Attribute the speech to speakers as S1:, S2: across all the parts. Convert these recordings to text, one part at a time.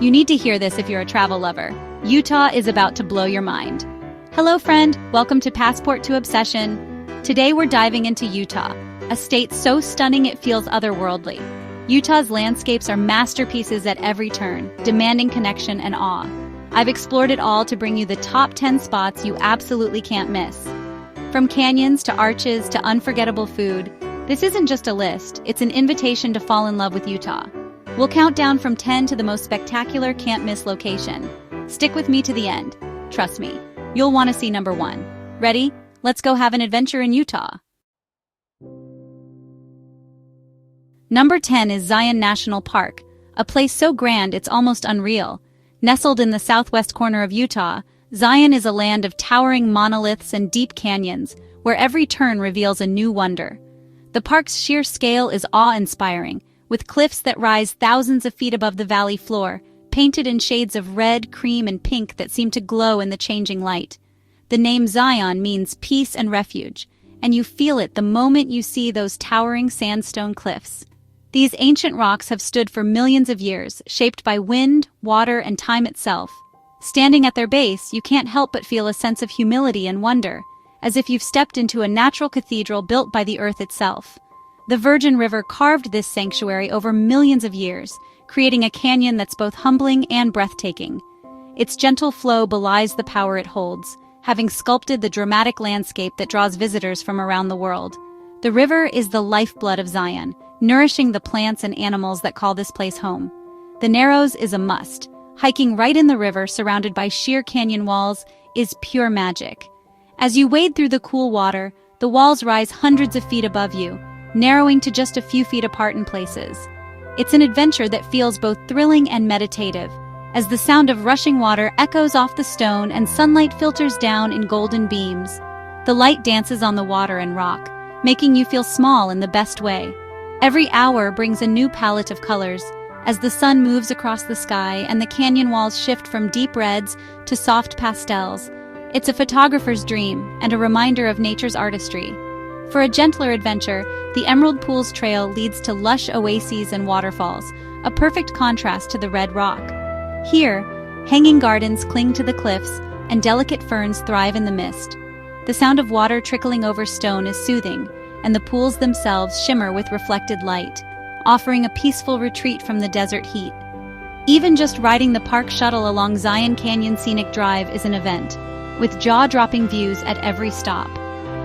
S1: You need to hear this if you're a travel lover. Utah is about to blow your mind. Hello friend, welcome to Passport to Obsession. Today we're diving into Utah, a state so stunning it feels otherworldly. Utah's landscapes are masterpieces at every turn, demanding connection and awe. I've explored it all to bring you the top 10 spots you absolutely can't miss. From canyons to arches to unforgettable food, this isn't just a list, it's an invitation to fall in love with Utah. We'll count down from 10 to the most spectacular can't-miss location. Stick with me to the end. Trust me, you'll want to see number 1. Ready? Let's go have an adventure in Utah. Number 10 is Zion National Park, a place so grand it's almost unreal. Nestled in the southwest corner of Utah, Zion is a land of towering monoliths and deep canyons, where every turn reveals a new wonder. The park's sheer scale is awe-inspiring, with cliffs that rise thousands of feet above the valley floor, painted in shades of red, cream, and pink that seem to glow in the changing light. The name Zion means peace and refuge, and you feel it the moment you see those towering sandstone cliffs. These ancient rocks have stood for millions of years, shaped by wind, water, and time itself. Standing at their base, you can't help but feel a sense of humility and wonder, as if you've stepped into a natural cathedral built by the earth itself. The Virgin River carved this sanctuary over millions of years, creating a canyon that's both humbling and breathtaking. Its gentle flow belies the power it holds, having sculpted the dramatic landscape that draws visitors from around the world. The river is the lifeblood of Zion, nourishing the plants and animals that call this place home. The Narrows is a must. Hiking right in the river, surrounded by sheer canyon walls, is pure magic. As you wade through the cool water, the walls rise hundreds of feet above you, narrowing to just a few feet apart in places. It's an adventure that feels both thrilling and meditative, as the sound of rushing water echoes off the stone and sunlight filters down in golden beams. The light dances on the water and rock, making you feel small in the best way. Every hour brings a new palette of colors, as the sun moves across the sky and the canyon walls shift from deep reds to soft pastels. It's a photographer's dream and a reminder of nature's artistry. For a gentler adventure, the Emerald Pools Trail leads to lush oases and waterfalls, a perfect contrast to the red rock. Here, hanging gardens cling to the cliffs, and delicate ferns thrive in the mist. The sound of water trickling over stone is soothing, and the pools themselves shimmer with reflected light, offering a peaceful retreat from the desert heat. Even just riding the park shuttle along Zion Canyon Scenic Drive is an event, with jaw-dropping views at every stop.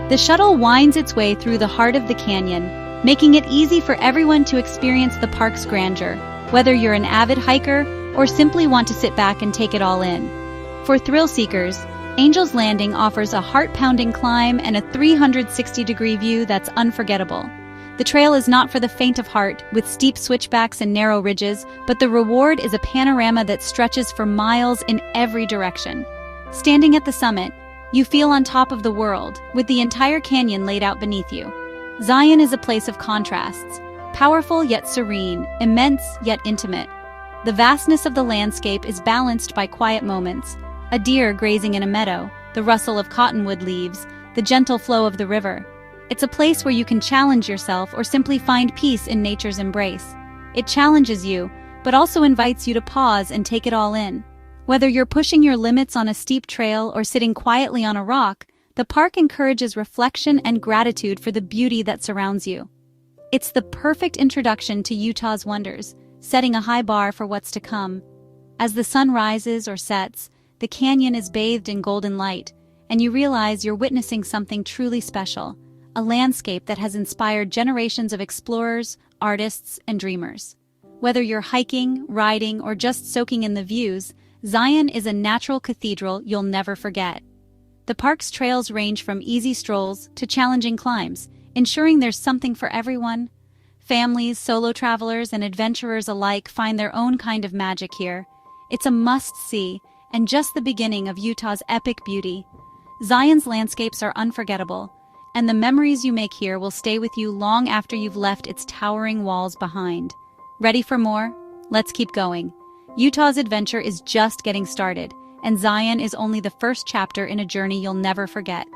S1: The shuttle winds its way through the heart of the canyon, making it easy for everyone to experience the park's grandeur, whether you're an avid hiker or simply want to sit back and take it all in. For thrill seekers, Angel's Landing offers a heart-pounding climb and a 360-degree view that's unforgettable. The trail is not for the faint of heart, with steep switchbacks and narrow ridges, but the reward is a panorama that stretches for miles in every direction. Standing at the summit, you feel on top of the world, with the entire canyon laid out beneath you. Zion is a place of contrasts, powerful yet serene, immense yet intimate. The vastness of the landscape is balanced by quiet moments, a deer grazing in a meadow, the rustle of cottonwood leaves, the gentle flow of the river. It's a place where you can challenge yourself or simply find peace in nature's embrace. It challenges you, but also invites you to pause and take it all in. Whether you're pushing your limits on a steep trail or sitting quietly on a rock, the park encourages reflection and gratitude for the beauty that surrounds you. It's the perfect introduction to Utah's wonders, setting a high bar for what's to come. As the sun rises or sets, the canyon is bathed in golden light, and you realize you're witnessing something truly special, a landscape that has inspired generations of explorers, artists, and dreamers. Whether you're hiking, riding, or just soaking in the views, Zion is a natural cathedral you'll never forget. The park's trails range from easy strolls to challenging climbs, ensuring there's something for everyone. Families, solo travelers, and adventurers alike find their own kind of magic here. It's a must-see, and just the beginning of Utah's epic beauty. Zion's landscapes are unforgettable, and the memories you make here will stay with you long after you've left its towering walls behind. Ready for more? Let's keep going. Utah's adventure is just getting started, and Zion is only the first chapter in a journey you'll never forget.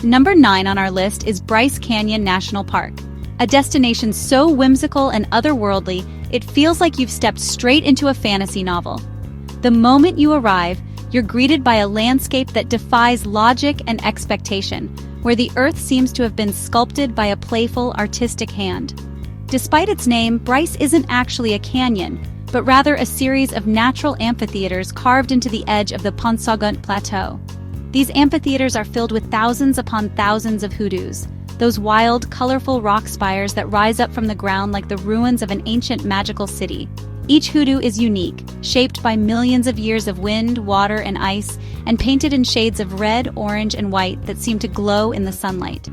S1: Number 9 on our list is Bryce Canyon National Park, a destination so whimsical and otherworldly It feels like you've stepped straight into a fantasy novel. The moment you arrive, you're greeted by a landscape that defies logic and expectation, where the earth seems to have been sculpted by a playful, artistic hand. Despite its name, Bryce isn't actually a canyon, but rather a series of natural amphitheaters carved into the edge of the Pensagunt Plateau. These amphitheaters are filled with thousands upon thousands of hoodoos, those wild, colorful rock spires that rise up from the ground like the ruins of an ancient magical city. Each hoodoo is unique, shaped by millions of years of wind, water, and ice, and painted in shades of red, orange, and white that seem to glow in the sunlight.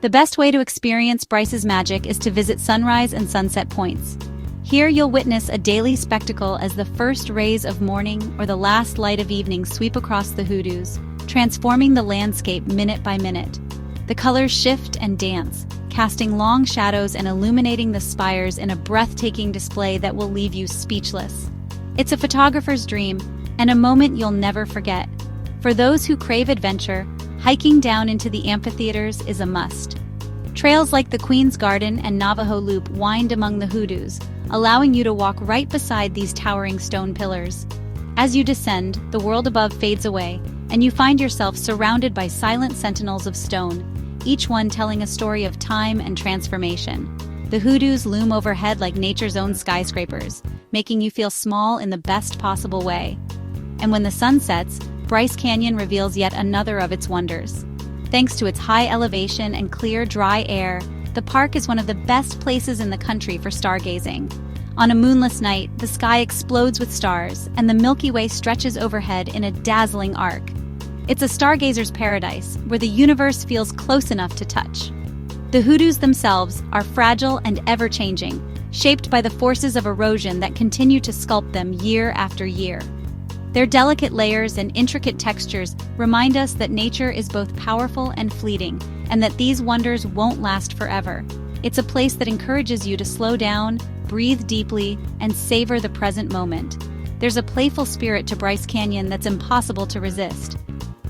S1: The best way to experience Bryce's magic is to visit sunrise and sunset points. Here you'll witness a daily spectacle as the first rays of morning or the last light of evening sweep across the hoodoos, transforming the landscape minute by minute. The colors shift and dance, casting long shadows and illuminating the spires in a breathtaking display that will leave you speechless. It's a photographer's dream, and a moment you'll never forget. For those who crave adventure, hiking down into the amphitheaters is a must. Trails like the Queen's Garden and Navajo Loop wind among the hoodoos, allowing you to walk right beside these towering stone pillars. As you descend, the world above fades away, and you find yourself surrounded by silent sentinels of stone, each one telling a story of time and transformation. The hoodoos loom overhead like nature's own skyscrapers, making you feel small in the best possible way. And when the sun sets, Bryce Canyon reveals yet another of its wonders. Thanks to its high elevation and clear, dry air, the park is one of the best places in the country for stargazing. On a moonless night, the sky explodes with stars, and the Milky Way stretches overhead in a dazzling arc. It's a stargazer's paradise, where the universe feels close enough to touch. The hoodoos themselves are fragile and ever-changing, shaped by the forces of erosion that continue to sculpt them year after year. Their delicate layers and intricate textures remind us that nature is both powerful and fleeting, and that these wonders won't last forever. It's a place that encourages you to slow down, breathe deeply, and savor the present moment. There's a playful spirit to Bryce Canyon that's impossible to resist.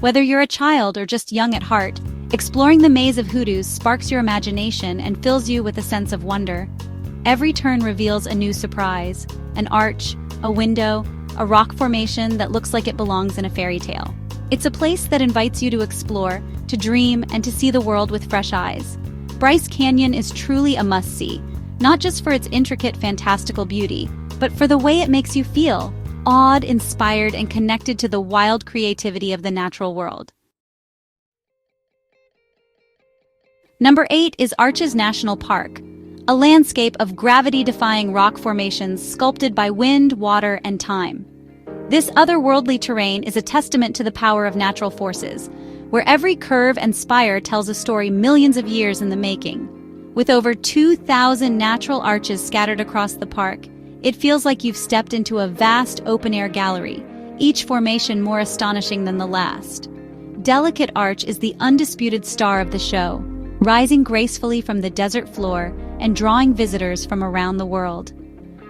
S1: Whether you're a child or just young at heart, exploring the maze of hoodoos sparks your imagination and fills you with a sense of wonder. Every turn reveals a new surprise, an arch, a window, a rock formation that looks like it belongs in a fairy tale. It's a place that invites you to explore, to dream, and to see the world with fresh eyes. Bryce Canyon is truly a must-see, not just for its intricate, fantastical beauty, but for the way it makes you feel, awed, inspired, and connected to the wild creativity of the natural world. Number 8 is Arches National Park, a landscape of gravity-defying rock formations sculpted by wind, water, and time. This otherworldly terrain is a testament to the power of natural forces, where every curve and spire tells a story millions of years in the making. With over 2,000 natural arches scattered across the park, it feels like you've stepped into a vast open-air gallery, each formation more astonishing than the last. Delicate Arch is the undisputed star of the show, rising gracefully from the desert floor and drawing visitors from around the world.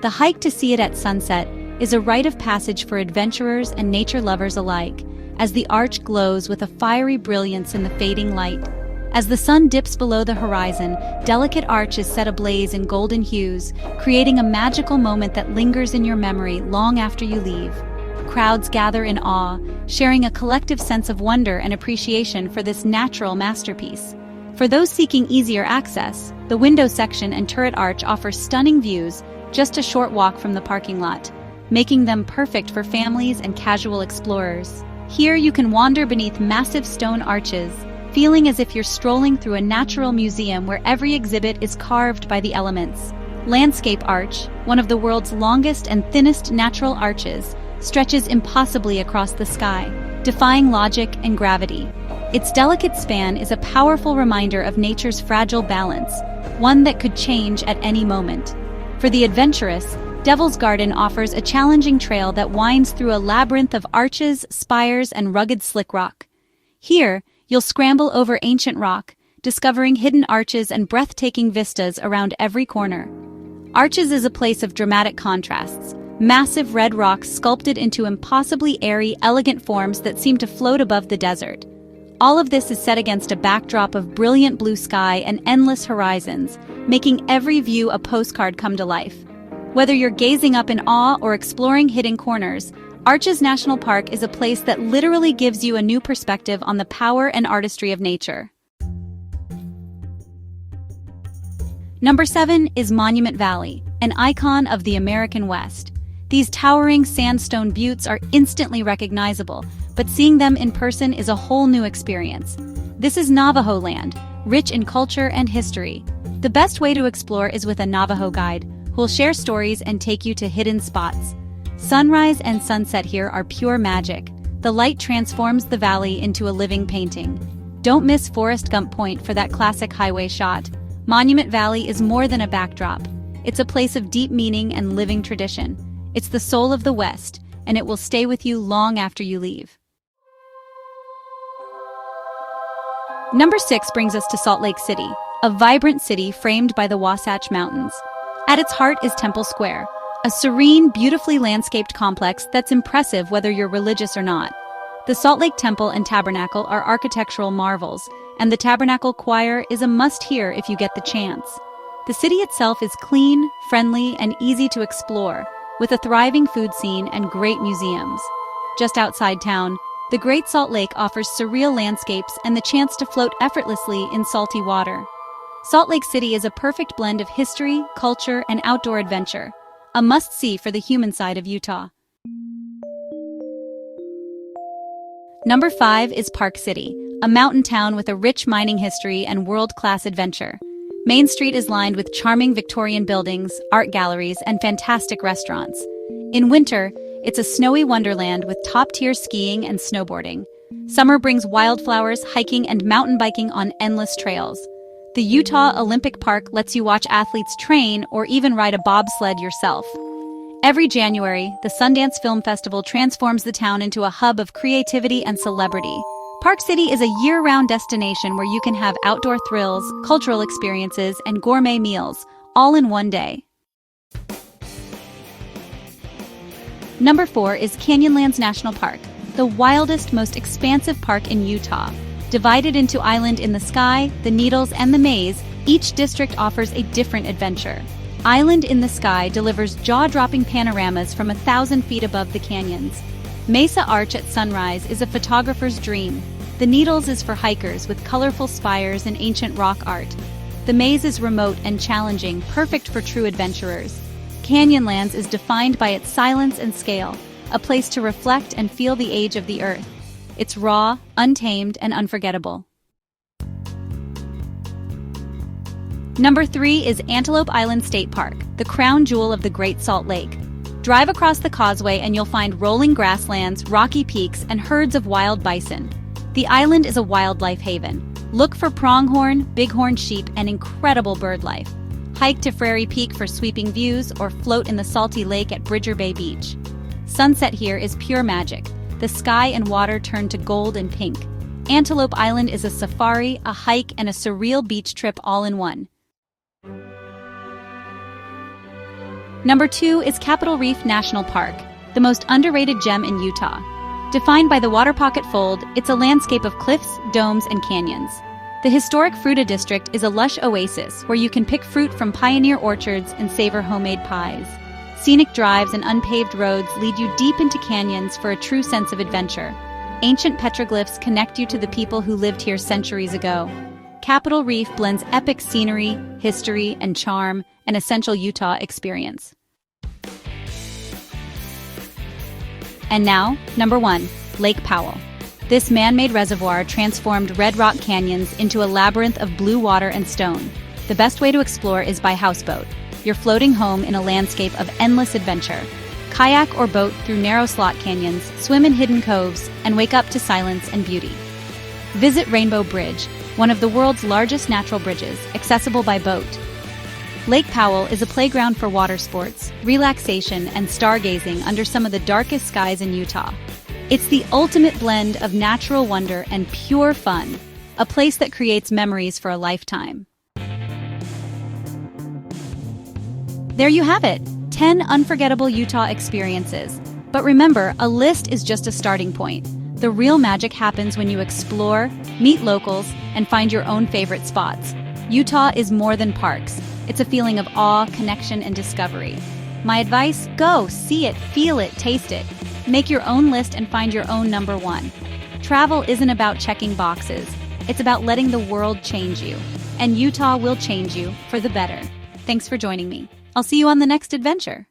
S1: The hike to see it at sunset is a rite of passage for adventurers and nature lovers alike, as the arch glows with a fiery brilliance in the fading light. As the sun dips below the horizon, Delicate Arch is set ablaze in golden hues, creating a magical moment that lingers in your memory long after you leave. Crowds gather in awe, sharing a collective sense of wonder and appreciation for this natural masterpiece. For those seeking easier access, the window section and turret arch offer stunning views just a short walk from the parking lot, making them perfect for families and casual explorers. Here you can wander beneath massive stone arches, feeling as if you're strolling through a natural museum where every exhibit is carved by the elements. Landscape Arch, one of the world's longest and thinnest natural arches, stretches impossibly across the sky, defying logic and gravity. Its delicate span is a powerful reminder of nature's fragile balance, one that could change at any moment. For the adventurous, Devil's Garden offers a challenging trail that winds through a labyrinth of arches, spires, and rugged slick rock. Here, you'll scramble over ancient rock, discovering hidden arches and breathtaking vistas around every corner. Arches is a place of dramatic contrasts, massive red rocks sculpted into impossibly airy, elegant forms that seem to float above the desert. All of this is set against a backdrop of brilliant blue sky and endless horizons, making every view a postcard come to life. Whether you're gazing up in awe or exploring hidden corners, Arches National Park is a place that literally gives you a new perspective on the power and artistry of nature. Number 7 is Monument Valley, an icon of the American West. These towering sandstone buttes are instantly recognizable, but seeing them in person is a whole new experience. This is Navajo land, rich in culture and history. The best way to explore is with a Navajo guide, who will share stories and take you to hidden spots. Sunrise and sunset here are pure magic. The light transforms the valley into a living painting. Don't miss Forrest Gump Point for that classic highway shot. Monument Valley is more than a backdrop. It's a place of deep meaning and living tradition. It's the soul of the West, and it will stay with you long after you leave. Number 6 brings us to Salt Lake City, a vibrant city framed by the Wasatch Mountains. At its heart is Temple Square, a serene, beautifully landscaped complex that's impressive whether you're religious or not. The Salt Lake Temple and Tabernacle are architectural marvels, and the Tabernacle Choir is a must-hear if you get the chance. The city itself is clean, friendly, and easy to explore, with a thriving food scene and great museums. Just outside town, the Great Salt Lake offers surreal landscapes and the chance to float effortlessly in salty water. Salt Lake City is a perfect blend of history, culture, and outdoor adventure, a must-see for the human side of Utah. Number 5 is Park City, a mountain town with a rich mining history and world-class adventure. Main Street is lined with charming Victorian buildings, art galleries, and fantastic restaurants. In winter, it's a snowy wonderland with top-tier skiing and snowboarding. Summer brings wildflowers, hiking, and mountain biking on endless trails. The Utah Olympic Park lets you watch athletes train or even ride a bobsled yourself. Every January, the Sundance Film Festival transforms the town into a hub of creativity and celebrity. Park City is a year-round destination where you can have outdoor thrills, cultural experiences, and gourmet meals, all in one day. Number 4 is Canyonlands National Park, the wildest, most expansive park in Utah. Divided into Island in the Sky, the Needles, and the Maze, each district offers a different adventure. Island in the Sky delivers jaw-dropping panoramas from 1,000 feet above the canyons. Mesa Arch at sunrise is a photographer's dream. The Needles is for hikers with colorful spires and ancient rock art. The Maze is remote and challenging, perfect for true adventurers. Canyonlands is defined by its silence and scale, a place to reflect and feel the age of the earth. It's raw, untamed, and unforgettable. Number 3 is Antelope Island State Park, the crown jewel of the Great Salt Lake. Drive across the causeway and you'll find rolling grasslands, rocky peaks, and herds of wild bison. The island is a wildlife haven. Look for pronghorn, bighorn sheep, and incredible bird life. Hike to Frary Peak for sweeping views or float in the salty lake at Bridger Bay Beach. Sunset here is pure magic. The sky and water turn to gold and pink. Antelope Island is a safari, a hike, and a surreal beach trip all in one. Number 2 is Capitol Reef National Park, the most underrated gem in Utah. Defined by the Water Pocket Fold, it's a landscape of cliffs, domes, and canyons. The historic Fruita District is a lush oasis where you can pick fruit from pioneer orchards and savor homemade pies. Scenic drives and unpaved roads lead you deep into canyons for a true sense of adventure. Ancient petroglyphs connect you to the people who lived here centuries ago. Capitol Reef blends epic scenery, history, and charm, an essential Utah experience. And now, number 1, Lake Powell. This man-made reservoir transformed red rock canyons into a labyrinth of blue water and stone. The best way to explore is by houseboat. You're floating home in a landscape of endless adventure. Kayak or boat through narrow slot canyons, swim in hidden coves, and wake up to silence and beauty. Visit Rainbow Bridge, one of the world's largest natural bridges, accessible by boat. Lake Powell is a playground for water sports, relaxation, and stargazing under some of the darkest skies in Utah. It's the ultimate blend of natural wonder and pure fun, a place that creates memories for a lifetime. There you have it, 10 unforgettable Utah experiences. But remember, a list is just a starting point. The real magic happens when you explore, meet locals, and find your own favorite spots. Utah is more than parks. It's a feeling of awe, connection, and discovery. My advice? Go, see it, feel it, taste it. Make your own list and find your own number one. Travel isn't about checking boxes. It's about letting the world change you. And Utah will change you for the better. Thanks for joining me. I'll see you on the next adventure.